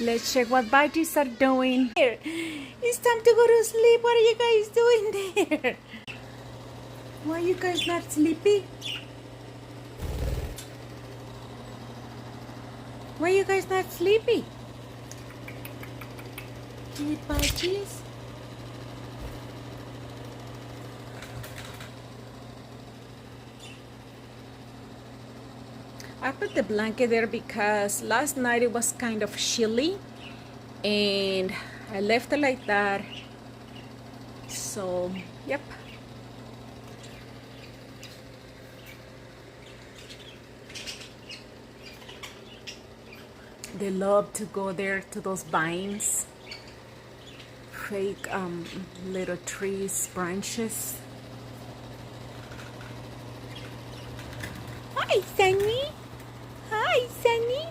Let's check what budgies are doing here. It's time to go to sleep. What are you guys doing there? Why are you guys not sleepy? Why are you guys not sleepy? Hey, budgies. I put the blanket there because last night it was kind of chilly and I left it like that. So, yep. They love to go there to those vines, fake little trees, branches. Hi, Sunny. Hi, Sunny.